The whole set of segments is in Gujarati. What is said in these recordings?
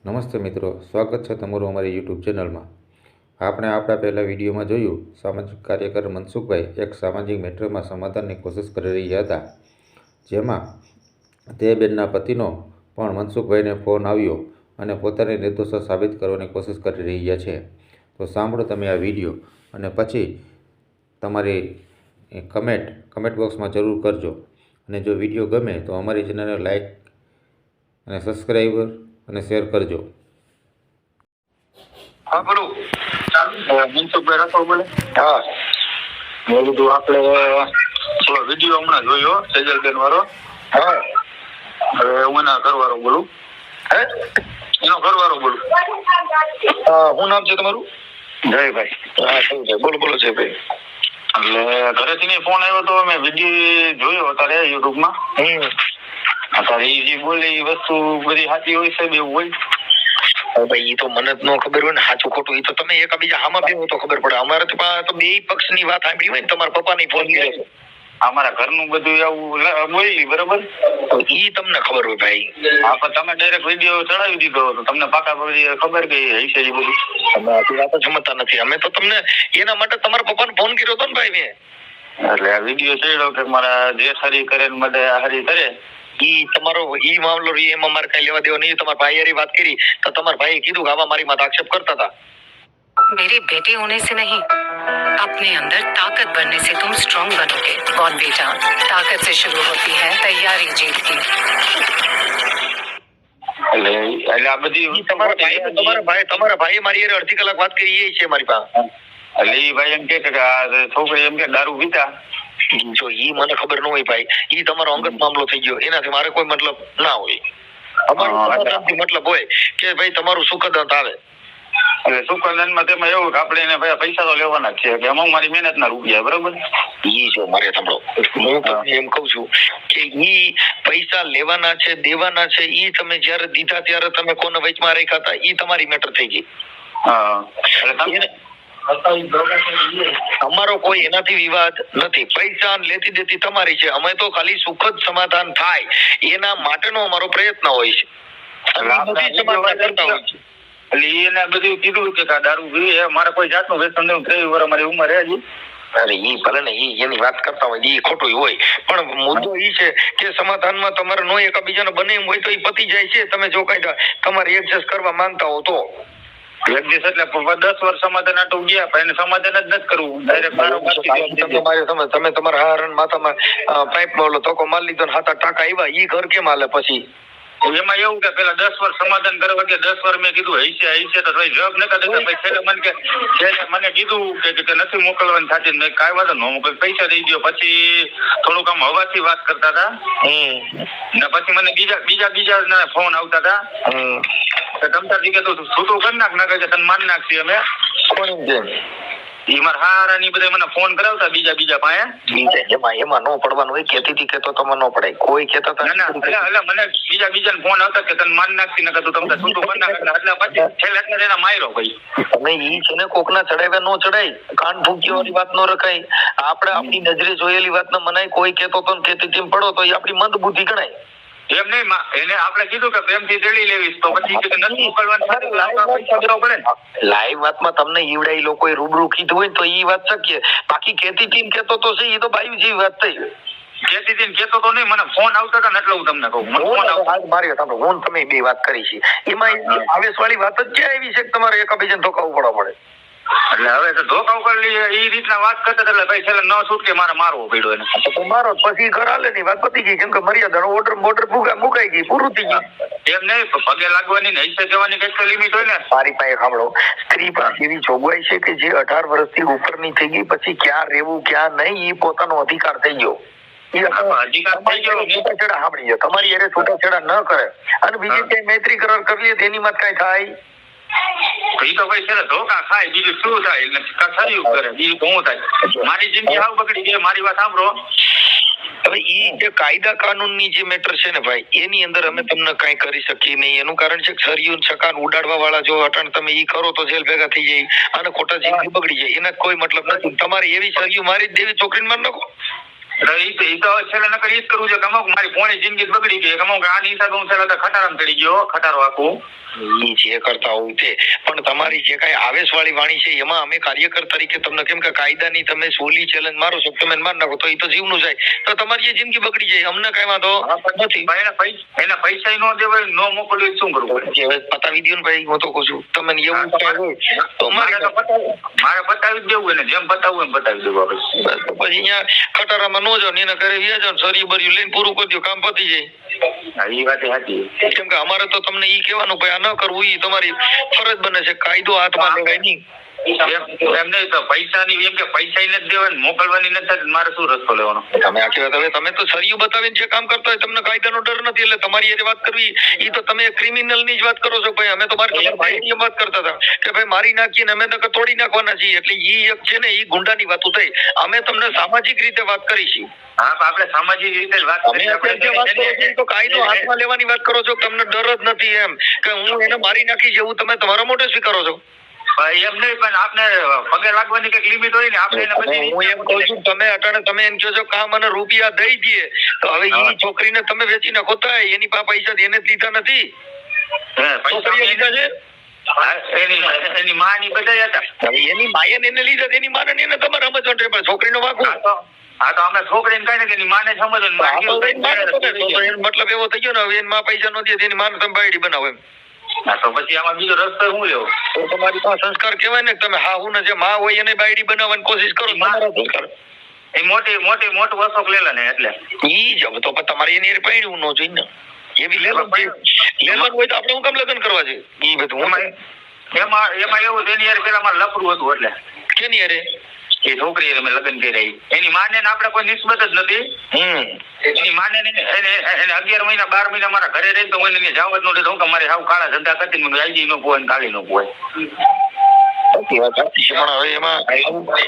નમસ્તે મિત્રો, સ્વાગત છે તમારું અમારી યુટ્યુબ ચેનલમાં। આપણે આપણા પહેલા વિડીયોમાં જોયું સામાજિક કાર્યકર મનસુખભાઈ એક સામાજિક મેટરમાં સમાધાનની કોશિશ કરી રહ્યા હતા, જેમાં તે બેનના પતિનો પણ મનસુખભાઈને ફોન આવ્યો અને પોતાની નિર્દોષ સાબિત કરવાની કોશિશ કરી રહ્યા છે। તો સાંભળો તમે આ વિડીયો અને પછી તમારી કમેન્ટ બોક્સમાં જરૂર કરજો। અને જો વિડીયો ગમે તો અમારી ચેનલને લાઈક અને સબસ્ક્રાઈબર અને શેર કરજો। हाँ बोलो મનસુખભાઈ રાઠોડ બોલે। હા મેં કીધું આપણે પેલો વિડીયો હમણાં જોયો સેજલબેન વાળો। હા હવે હું એના ઘરવાળો બોલું। હે એનો ઘરવાળો બોલું। શું નામ છે તમારું? જયભાઈ। હા શું છે? બોલો બોલો જયભાઈ। એટલે ઘરેથી ફોન આવ્યો તો મેં વિડીયો જોયો અત્યારે યુટ્યુબમાં। અત્યારે એ જે બોલે એ વસ્તુ બધી સાચી હોય છે એવું હોય? ભાઈ એ તો મને જ ન ખબર હોય ને સાચું ખોટું। એ તો તમે એકબીજા આમાં બેહો તો ખબર પડે। અમારે તો બે પક્ષની વાત સાંભળી હોય ને તમારા પપ્પાની ફોન કર્યો છે, અમારા ઘરનું બધું આવું બોલી બરોબર, તો ઈ તમને ખબર હોય ભાઈ। હા પણ તમે ડાયરેક્ટ વિડીયો ચડાવી દીધો તો તમને પાકા પડી ખબર કે હશે એ બધું? તમે આખી વાત જ સમજતા નથી। અમે તો તમને એના માટે તમારા પપ્પાને ફોન કર્યો હતો ને ભાઈ મેં। એટલે આ વિડીયો ચડ્યો કે મારા જે હરી કરે ને બધે હરી કરે ઈ તમારો ઈ મામલો રી એમાં મારે કઈ લેવા દેવા નહીં। તમારા ભાઈ હારી વાત કરી તો તમારા ભાઈએ કીધું કે આવા મારી માથે આક્ષેપ કરતા હતા। मेरे बेटे होने से नहीं, अपने अंदर ताकत भरने से तुम स्ट्रॉन्ग बनोगे। कौन बेटा? ताकत से शुरू होती है तैयारी जीत की। એટલે આ બધી તમારા ભાઈ મારી હારે અડધી કલાક વાત કરી એ છે મારી પાસે। એટલે ઈ ભાઈ એમ કે આ છોકરી એમ કે દારૂ પીતા। જો ઈ મને ખબર ન હોય ભાઈ, ઈ તમારો અંગત મામલો થઈ ગયો, એનાથી મારે કોઈ મતલબ ના હોય। અમારો મતલબ હોય કે ભાઈ તમારું સુખદંત આવે। એટલે સુખદંતમાં તેમાં એવું કે આપણે એને ભાઈ પૈસા તો લેવાના જ છે કે હું મારી મહેનતના રૂપિયા બરોબર। ઈ જો મારે સાંભળો, હું તમને એમ કહું છું કે ઈ પૈસા લેવાના છે દેવાના છે, ઈ તમે જ્યારે દીધા ત્યારે તમે કોને વચમાં રાખ્યા હતા ઈ તમારી મેટર થઈ ગઈ। હા એટલે અમારો કોઈ એનાથી વિવાદ નથી। પૈસા લેતી દેતી તમારી છે, અમે તો ખાલી સુખદ સમાધાન થાય એના માટેનો અમારો પ્રયત્ન હોય છે। એને બધું કીધું કે દારૂ પીએ, મારે કોઈ જાતનું વ્યસન નહીં, 23 વર્ષ મારી ઉંમર હજી। અરે ઈ ભલે ને ઈ એની વાત કરતા હોય ઈ ખોટું હોય, પણ મુદ્દો ઈ છે કે સમાધાનમાં તમારે નો એકબીજાને બને એમ હોય તો ઈ પતી જાય છે। તમે જો કઈ તમારે એડજસ્ટ કરવા માંગતા હો તો એક દિવસ એટલે 10 વર્ષ સમાધાન આટું ગયા પણ એને સમાધાન જ નથી કરવું, ડાયરેક્ટ તમે તમારા હારણ માથામાં પાઇપ માં ઓલો ધોકો મારી લીધો ને 7-8 ટાંકા આવ્યા, ઈ ઘર કેમ હાલે પછી? એમાં એવું કે પેલા 10 વર્ષ સમાધાન કરવા કે 10 વર્ષ મેં કીધું હૈસે તો જવાબ નતા દેતા ભાઈ। છેલ્લે મને કીધું કે નથી મોકલવાની થતી, મેં કાંઈ વાંધો ન મોકલ, પૈસા દઈ દો। પછી થોડુંક આમ હવાથી વાત કરતા હતા ને પછી મને બીજા ફોન આવતા હતા તમતાજી કે તું છૂટું કરી નાખ, ના કે તને માન નાખશી અમે। કોણ છે ઈ? મારા હારાની બધા મને ફોન કરાવતા બીજા પાસે। એમાં નો પડવાનું હોય, કેતી કેતો તો ન પડાય, કોઈ કેતા હતા એટલે મને બીજા ફોન આવતા કે તને માન નાખતી નકર તું તમને છૂટું કરી નાખ, એટલે પછી છેલ્લે એટલે એના માર્યો ભાઈ। તમે ઈ છે ને કોકના ચડાવ્યા નો ચડાય, કાન ફૂંકી વાળી વાત નો રખાય। આપણે આપણી નજરે જોયેલી વાત ન મનાય, કોઈ કેતો તો કેતી તેમ પડો તો એ આપણી મંદ બુદ્ધિ ગણાય। એમ નહીં, એને આપણે કીધું કે પ્રેમથી તેડી લેવીશ તો પછી કે નથી મોકલવાની, લાઈવ વાતમાં તમને ઈવડાઈ લોકોએ રૂબરૂ કીધું હોય તો ઈ વાત શક્ય, બાકી કેતી ટીમ કેતો તો છે ઈ તો બાયું જેવી વાત થઈ। કેતી ટીમ કેતો તો નહીં, મને ફોન આવતા હતા ને એટલે હું તમને કહું ફોન આવતા મારી સાંભળો, હું તમે બે વાત કરી છે એમાં આવેશવાળી વાત જ ક્યાં આવી છે કે તમારે એકબીજાને ધોકા પડવા પડે? એટલે હવે તો ધોકા કરી એ રીતના વાત કરતા એટલે ભાઈ છેલ્લે ન છૂટકે મારે મારવો પડ્યો એને, તો મારો પછી ઘર હાલે ની વાત પતી ગઈ, કેમ કે મર્યાદા બોર્ડર મુકાઈ ગઈ, પૂરું થઈ ગયું। એમ નહીં, પગે લાગવાની ને હિસ્સે જવાની કઈ લિમિટ હોય ને? મારી પાસે સાંભળો, સ્ત્રી પાસે એવી જોગવાઈ છે કે જે 18 વર્ષથી ઉપરની થઈ ગઈ પછી ક્યાં રહેવું ક્યાં નહીં એ પોતાનો અધિકાર થઈ ગયો। તમારી યારે છૂટાછેડા ન કરે અને બીજી ક્યાંય મૈત્રી કરાર કરી લે તેની મત કઈ થાય? ઈ તો ભાઈ છે ધોકા ખાય, બીજું શું થાય? એટલે કથાયું કરે, બીજું શું થાય? મારી જિંદગી હાવ બગડી ગઈ, મારી વાત સાંભળો। હવે ઈ જે કાયદા કાનૂનની જે મેટર છે ને ભાઈ, એની અંદર અમે તમને કઈ કરી શકીએ નહીં। એનું કારણ છે સરિયું છકાન ઉડાડવા વાળા જો અટણ તમે ઈ કરો તો જેલ ભેગા થઈ જાય અને ખોટા જિંદગી બગડી જાય, એના કોઈ મતલબ નથી। તમારે એવી સરિયું મારી જ દેવી છોકરીને માર નાખો, ઈ તો છેલ્લે નકર ઈ જ કરવું છે કે અમુક મારી પોણી જિંદગી જ બગડી ગઈ, અમુક આની હિસાબે હું છેલ્લે ખટારામાં ચડી ગયો, ખટારો આખું. ઈ જે કરતા હોય તે, પણ તમારી જે કઈ આવેશવાળી વાણી છે એમાં અમે કાર્યકર તરીકે તમને કેમ કે કાયદાની તમે સોલી ચેલેન્જ મારો છો, તમે માર નાખો તો એ તો જીવનું જાય, તો તમારી એ જિંદગી બગડી જાય, અમને કઈ વાંધો નથી. એના પૈસા નો દેવાય, નો મોકલવું શું કરવું પડે? હવે પતાવી દો ને ભાઈ, હું તો કહું છું તમને એવું કઈ હોય તો મારે બતાવી જ દેવું, એને જેમ બતાવવું એમ બતાવી દેવું આપણે. તો પછી અહીંયા ખટારામાં નો જાવ ને એના ઘરે વ્યા જાવ, સરી બર્યું લઈને પૂરું કરી દો, કામ પતી જાય. હા, એ વાત સાચી. કેમ કે અમારે તો તમને ઈ કહેવાનું ભાઈ આ ન કરવું, ઈ તમારી ફરજ બને છે, કાયદો હાથમાં લેવાય નહીં. એમ નહીં તો પૈસાની એમ કે પૈસા નથી દેવાય, મોકલવાની નથી, મારે શું રસ્તો લેવાનો? તમે આખી વાત, હવે તમે તો સરિયું બતાવીને જે કામ કરતા હોય તમને કાયદાનો ડર નથી, એટલે તમારી એ વાત કરવી ઈ તો તમે ક્રિમિનલ ની જ વાત કરો છો ભાઈ. અમે તો મારી વાત કરતા હતા કે ભાઈ મારી નાખીએ ને અમે તો તોડી નાખવાના છીએ, એટલે ઈ એક છે ને ઈ ગુંડાની વાતો થઈ. અમે તમને સામાજિક રીતે વાત કરીશું. હા, આપણે સામાજિક રીતે વાત તમે અત્યારે જે વાત કરો છો તો કાયદો હાથમાં લેવાની વાત કરો છો, તમને ડર જ નથી એમ કે હું એને મારી નાખી જેવું તમે તમારા મોઢે સ્વીકારો છો. એમ નહીં, પણ આપણે પગે લાગવાની કઈક લિમિટ હોય ને, આપણે એને બધી. હું એમ કહું છું તમે અટાણે તમે એમ કહો છો કામ અને રૂપિયા દઈ દઈએ, તો હવે ઈ છોકરીને તમે વેચી નાખો તો એની પાસે પૈસા એને જ લીધા નથી, છોકરીએ લીધા છે. એની માં ની બધા હતા, એની માએ એને લીધા, એની માને એને તમારે સમજવાનું છે, પણ છોકરીનો વાંક. હા, તો અમે છોકરીને કઈ ને એની માને સમજવાનું, મતલબ એવો થઈ ગયો ને હવે એની માં પૈસા નો દે એની માને તમે બાયડી બનાવો એમ. તો પછી આમાં બીજો રસ્તો શું લેવો? તો તમારી પાસે સંસ્કાર કહેવાય ને, તમે હા હું ને જે માં હોય એને બાયડી બનાવવાની કોશિશ કરો. એ મોટું અશોક લેલા ને, એટલે ઈ જ હવે તો તમારે એની પૈણું ન જોઈ ને, એવી લેલન હોય તો આપણે હું કામ લગ્ન કરવા છે? ઈ બધું એમાં એવું એની યાર પેલા મારે લફડું હતું, એટલે કેની યાર એ છોકરી અમે લગ્ન કર્યા, એની માને આપણે કોઈ નિસ્બત જ નથી. એની માને એને 11 મહિના 12 મહિના મારા ઘરે રહી તો હું એને જવા જ નહોતી, કે મારે હાવ કાળા ધંધા કરતી મને આજી નો પોય કાળી નો પોય. પણ હવે એમાં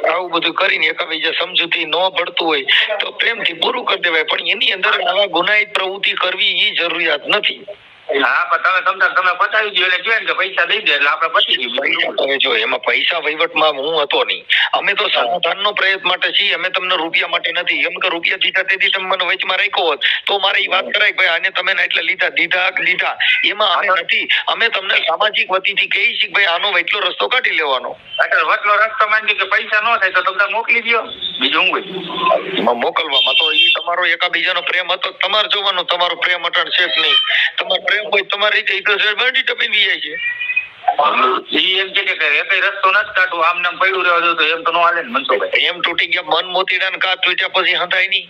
આવું બધું કરીને એકબીજા સમજૂતી ન પડતું હોય તો પ્રેમથી પૂરું કરી દેવાય, પણ એની અંદર આવા ગુનાહિત પ્રવૃત્તિ કરવી એ જરૂરિયાત નથી. હા, પણ તમે પતાવી દો, એટલે કહે કે પૈસા દઈ દે એટલે આપણે પતી ગયું. તમે જો એમાં પૈસા વહીવટમાં હું હતો નહીં, અમે તો સમાધાનનો પ્રયત્ન માટે છીએ, અમે તમને રૂપિયા માટે નથી. એમ કે રૂપિયા દીધા તેથી તમે મને વચમાં રાખ્યો હોત તો મારે એ વાત કરાય ભાઈ આને તમે એટલે લીધા એમાં અમે નથી. અમે તમને સામાજિક વતીથી કહી છીએ ભાઈ આનો વચલો રસ્તો કાઢી લેવાનો. એટલે વચલો રસ્તો માંગી કે પૈસા ન થાય તો તમને મોકલી દો, બીજું હું હોય એમાં મોકલવામાં તો એ તમારો એકાબીજાનો પ્રેમ હતો, તમારે જોવાનું તમારો પ્રેમ અટણ છે કે નહીં. તમારો પ્રેમ હોય તમારી રીતે તો બંડી ટપી જાય છે. એમ છે કે એક રસ્તો નથી કાઢવો, આમ નામ પડ્યું રહેવા દો તો એમ તો ન હાલે ને મનસુખભાઈ. એમ તૂટી ગયા મન મોતીડા ને કાચ તૂટ્યા પછી હંધાય નહીં.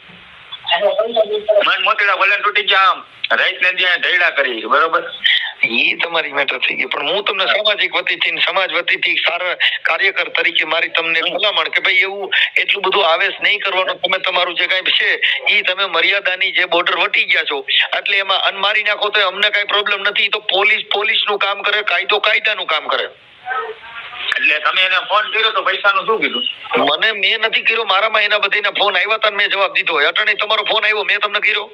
મન મોતીડા ભલે તૂટી ગયા, આમ રાઈટ ને ત્યાં ઢેડા કરી, બરોબર એ તમારી મેટર થઈ ગઈ. પણ હું તમને સામાજિક વતીથી સમાજ વતીથી સારા કાર્યકર તરીકે મારી તમને ભલામણ કે ભાઈ એવું એટલું બધું આવેશ નહીં કરવાનો. તમે તમારું જે કઈ છે એ તમે મર્યાદાની જે બોર્ડર વટી ગયા છો એટલે એમાં અનમારી નાખો તો અમને કઈ પ્રોબ્લેમ નથી. તો પોલીસ નું કામ કરે, કાયદો કાયદાનું કામ કરે. એટલે તમે એને ફોન કર્યો તો પૈસાનું શું કીધું? મેં નથી કર્યો, મારામાં એના બધાના ફોન આવ્યા હતા મેં જવાબ દીધો. અટણી તમારો ફોન આવ્યો, મેં તમને કર્યો.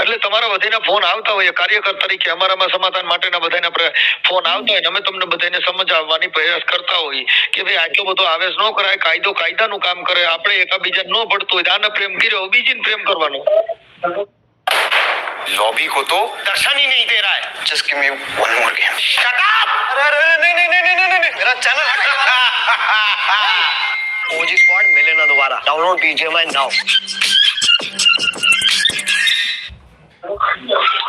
એટલે તમારા બધાના ફોન આવતા હોય કાર્યકર તરીકે, અમારામાં સમાધાન માટેના બધાના ફોન આવતા હોય, અમે તમને બધાને સમજાવવાની પ્રયાસ કરતા હોય કે ભાઈ આટલો બધો આવેશ ન કરાય, કાયદો કાયદાનું કામ કરે. આપણે એકબીજા ન પડતું હોય આને પ્રેમ કર્યો બીજીને પ્રેમ કરવાનો. लॉबी को तो दर्शन ही नहीं दे रहा है. Just give me one more game. Shut up! अरे नहीं मेरा चैनल OG Squad मिले ना दोबारा. Download BGMI now.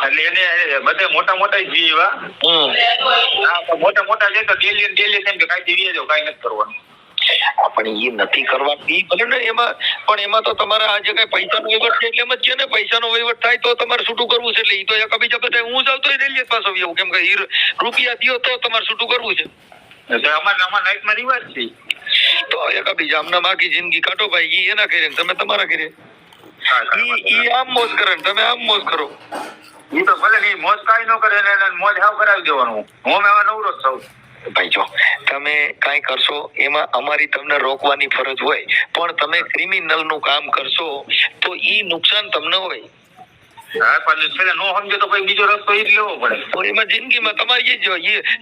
એટલે એને બધે મોટા જીવા મોટા છે તો ડેલી એમ કે કાઈ દીવી દો, કાઈ નથી કરવાનું. પણ એ નથી કરવાની ભલે ને એમાં, પણ એમાં તો તમારે આ જે કઈ પૈસાનો વહીવટ છે એટલે એમ જ છે ને, પૈસાનો વહીવટ થાય તો તમારે છૂટું કરવું છે. એટલે એ તો એકબીજા બધા હું જ આવતો રેલી પાછો એવું કેમ કે રૂપિયા દો તો તમારે છૂટું કરવું છે. અમારા નાઈટમાં રિવાજ છે તો એકબીજા અમને બાકી જિંદગી કાઢો ભાઈ. ઈ એના કરે તમે તમારા કરે, ઈ આમ મોજ કરે ને તમે આમ મોજ કરો. ઈ તો ભલે ની મોજ કાઈ ન કરે ને મોજ હાવ કરાવી દેવાનું. હું હવે નવરો જ છું ભાઈ. જો તમે કઈ કરશો એમાં અમારી તમને રોકવાની ફરજ હોય, પણ તમે ક્રિમિનલ નું કામ કરશો તો ઈ નુકસાન તમને હોય. હા પણ છેલ્લે નો સમજે તો પછી બીજો રસ્તો ઈ જ લેવો પડે. તો એમાં જિંદગીમાં તમારી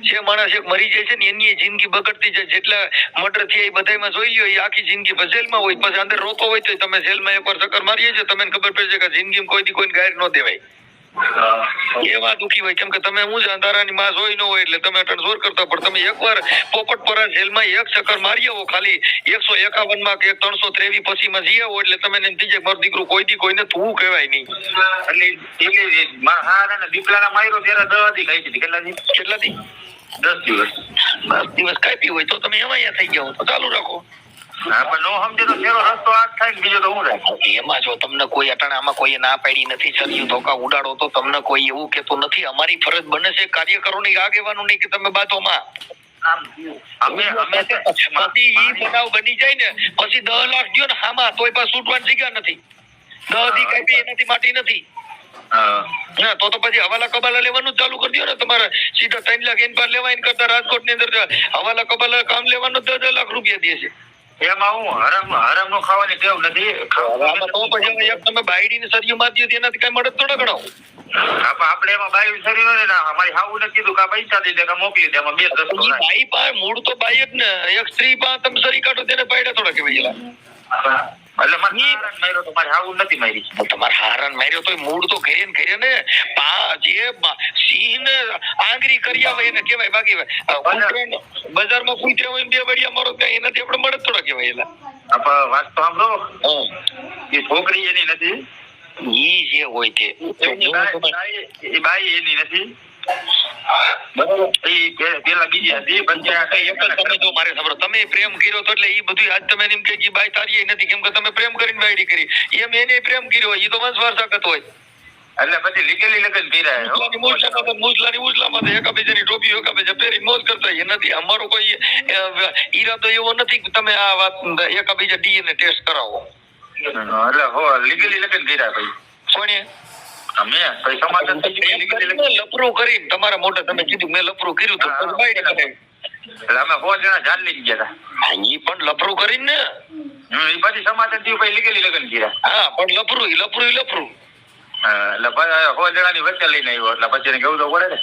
જે માણસ એક મરી જાય છે ને એની જિંદગી બગડતી જાય. જેટલા મર્ડર થયા એ બધામાં જોઈ લ્યો, એ આખી જિંદગી પછી જેલમાં હોય, પછી અંદર રોતો હોય તો તમે જેલમાં એકવાર ચક્કર મારીએ છો, તમને ખબર પડે છે કે જિંદગીમાં કોઈ દી કોઈને ગાયર ન દેવાય. એવા દુખી હોય, કેમ કે તમે હું જ અંધારાની માં જોઈ ન હોય એટલે તમે અટણ જોર કરતા, પણ તમે એકવાર પોપટપરા જેલમાં એક ચક્કર મારી આવો, ખાલી 151 માં કે 323 પછી માં જઈ આવો એટલે તમે એમ થઈ જાય મારું દીકરું કોઈ દી કોઈને તું કહેવાય નહીં. એટલે મારા હારાને દીપલાના માર્યો ત્યારે 10 દી ખાઈ હતી. કેટલા દી? 10 દિવસ. 10 દિવસ કાપી હોય તો તમે એમાં થઈ ગયા તો ચાલુ રાખો. હા પણ નો સમજે તો છેલ્લો રસ્તો આ જ થાય ને બીજો તો હું થાય. એમાં જો તમને કોઈ અટાણામાં કોઈ ના પાડી નથી, સરિયું ધોકા ઉડાડો તો તમને કોઈ એવું કેતું નથી. અમારી ફરજ બને છે કાર્યકરોની આગેવાનું નહીં કે તમે બાતોમાં પછી ઈ બનાવ બની જાય ને પછી 10 લાખ દ્યો ને હામાં તોય પાછું છૂટવાની જગ્યા નથી. 10 દી કાપી એનાથી માટી નથી. ના તો પછી હવાલા કબાલા લેવાનું ચાલુ કરી દો ને. તમારે સીધા 3 લાખ એન પર લેવા, એન કરતા રાજકોટ ની અંદર હવાલા કબાલા કામ લેવાનું 10 લાખ રૂપિયા દે છે. એમાં હું હરામ નો ખાવાની ટેવ નથી. આમાં તો પછી એક તમે બાયડીને સરિયું મારી દો એનાથી કઈ મળે થોડા ગણાવો. આપણે એમાં બાઈ શરીર ને અમારી હાવું નથી કીધું કે પૈસા દઈ દે કે મોકલી દે, એમાં બે રસ્તો ઈ બાઈ પાસે મૂળ તો બાઈ જ ને. એક સ્ત્રી પાસે તમે સરી કાઢો તેને બાયડા થોડા કહેવાય. એટલે માર્યો તો મારી હાવું નથી મારી. તમારે હારાન માર્યો તો મૂળ તો ઘરે ને જે સિંહ ને આંગળી કર્યા હોય એને કહેવાય. બાકી બજારમાં કૂતરા હોય બે બળિયા મારો ત્યાં એનાથી આપણે મળે થોડા કહેવાય. એલા વાત તો સાંભળો, એ છોકરી એની નથી, ઈ જે હોય તે એ બાઈ એની નથી બરાબર. પેલા બીજી હતી તમે જો મારે સાંભળો, તમે પ્રેમ કર્યો તો એટલે ઈ બધું આજ તમે એમ કે બાઈ તારી નથી, કેમ કે તમે પ્રેમ કરીને બાયડી કરી. એમ એને પ્રેમ કર્યો હોય, ઈ તો વંશ વારસાગત હોય. એટલે પછી લીગલી લગન કર્યા મુસલાની મુસલામાં એકાબીજાની ટોપી એકાબીજા પહેરી મોજ કરતા. એ નથી અમારો કોઈ ઈરાદો એવો નથી કે તમે આ વાત એકાબીજા ડીએનએ ટેસ્ટ કરાવો. એટલે હો લીગલી લગન કર્યા ભાઈ. કોણે? અમે ભાઈ સમાધાન થઈ ગયું. લીગલી લગન લપરું કરીને તમારા મોઢે તમે કીધું મેં લપરું કર્યું તો બાયડી કરાવી. એટલે અમે 4 જણા જાન લઈ ગયા હતા. ઈ પણ લપરું કરીને ને એ પછી સમાધાન થયું પછી લીગલી લગન કર્યા. હા પણ લપરું એટલે 4 જણાની વચ્ચે લઈને આવ્યો એટલે પછી એને કેવું તો પડે ને.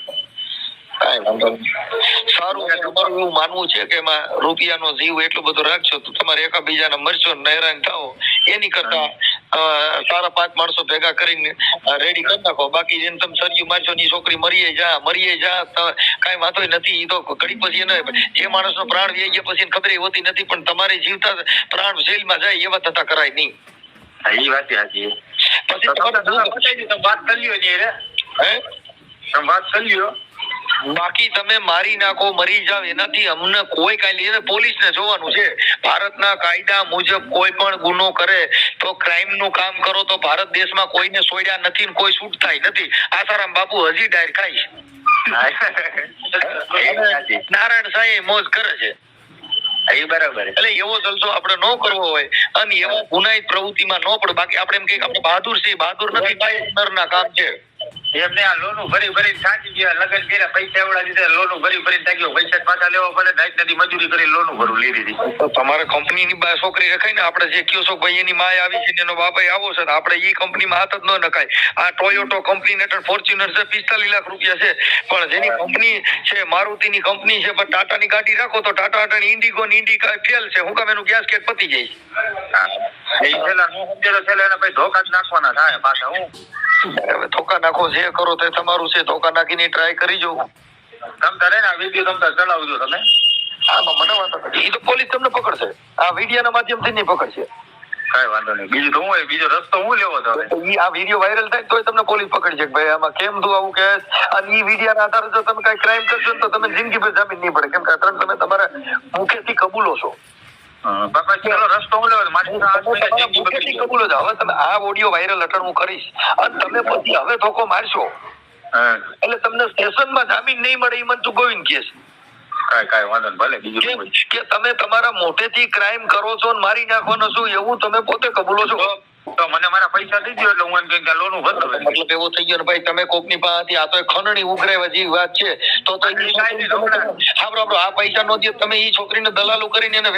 સારું, તમારું એવું માનવું છે કે એમાં રૂપિયાનો જીવ એટલો બધો રાખશો તો તમારે એકાબીજાના મરશો ને હેરાન થાઓ એની કરતા સારા 5 માણસો ભેગા કરીને રેડી કરી નાખો. બાકી જેને તમે સરિયું મારશો ની છોકરી મરીએ જા કઈ વાંધો નથી. ઈ તો ઘડી પછી એને જે માણસનો પ્રાણ વહી ગયા પછી ખબર હોતી નથી, પણ તમારે જીવતા પ્રાણ જેલમાં જાય એવા થતા કરાય નહીં. એ વાત સાચી. પછી તમારે વાત કરી લ્યો ને હે તમે વાત કરી લ્યો. બાકી તમે મારી નાખો મરી જાવ એનાથી અમને કોઈ કાંઈ લઈને પોલીસને જોવાનું છે. ભારતના કાયદા મુજબ કોઈ પણ ગુનો કરે તો ક્રાઇમ નું કામ કરો તો ભારત દેશમાં કોઈને છોડ્યા નથી ને કોઈ છૂટ થાય નથી. આસારામ બાપુ હજી ડાયર ખાય નારાયણ સાહેબ મોજ કરે છે. એ બરાબર. એટલે એવો જલસો આપણે ન કરવો હોય અને એવા ગુનાહિત પ્રવૃત્તિમાં ન પડે. બાકી આપણે એમ કહીએ આપણે બહાદુર છીએ, બહાદુર નથી, નરના કામ છે. એમને આ લોનું ભરી થાકી ગયા, લગન કર્યા, પૈસા એવડા દીધા, લોનું ભરી થાક્યો, પૈસા પાછા લેવા પડે, નાઈટ નથી મજૂરી કરી લોનું ભરું લઈ દીધી. તો તમારે કંપનીની છોકરી રખાય ને. આપણે જે કયો છો ભાઈ એની માય આવી છે એનો બાપાઈ આવો છે, આપણે ઈ કંપનીમાં હાથ જ ન નખાય. આ ટોયોટો કંપની ને ફોર્ચ્યુનર છે 45 લાખ રૂપિયા છે, પણ જેની કંપની છે મારુતિની કંપની છે, પણ ટાટાની ગાડી રાખો તો ટાટા ઇન્ડિગો ની ઇન્ડિકા ફેલ છે. હું કામ એનું ગેસ કેટ પતી જાય. એ પેલા નો સમજેલો છે એને પછી ધોકા જ નાખવાના થાય પાછા. હું હવે ધોકા નાખો જે કરો તે તમારું છે. ધોકા નાખીને ટ્રાય કરી જો. તમ તારે ને આ વિડીયો તમ તારે ચલાવજો તમે. આમાં મને વાંધો નથી, એ તો પોલીસ તમને પકડશે. આ વિડીયોના માધ્યમથી નહીં પકડશે. કઈ વાંધો નહીં. બીજું તો હું હોય, બીજો રસ્તો હું લેવો તો ઈ આ વિડીયો વાયરલ થાય તોય તમને પોલીસ પકડશે કે ભાઈ આમાં કેમ તું આવું કહે. અને ઈ વિડીયોના આધારે જો તમે કઈ ક્રાઇમ કરશો તો તમે જિંદગી પર જામીન નહીં પડે, કેમ કે તમે તમારા મુખેથી કબૂલો છો. બાપા ચલો રસ્તો હું લેવો મારી કબૂલો છો. હવે તમે આ ઓડિયો વાયરલ અટણ હું કરીશ અને તમે પછી હવે ધોકો મારશો એટલે તમને સ્ટેશનમાં જામીન નહીં મળે. એ મનસુખ ગોવિંદ કહે છે કઈ વાંધો નહીં. ભલે બીજું કે તમે તમારા મોટેથી ક્રાઇમ કરો છો અને મારી નાખવાનો છું એવું તમે પોતે કબૂલો છો. તો મને મારા પૈસા દઈ દો એટલે હું એમ કે લોન ભરતો. મતલબ એવો થઈ ગયો ને ભાઈ તમે કોકની પાસેથી આ તો ખંડણી ઉઘરાવ્યા જેવી વાત છે. તો આ પૈસા નો દે તમે ઈ છોકરીને દલાલો કરીને એને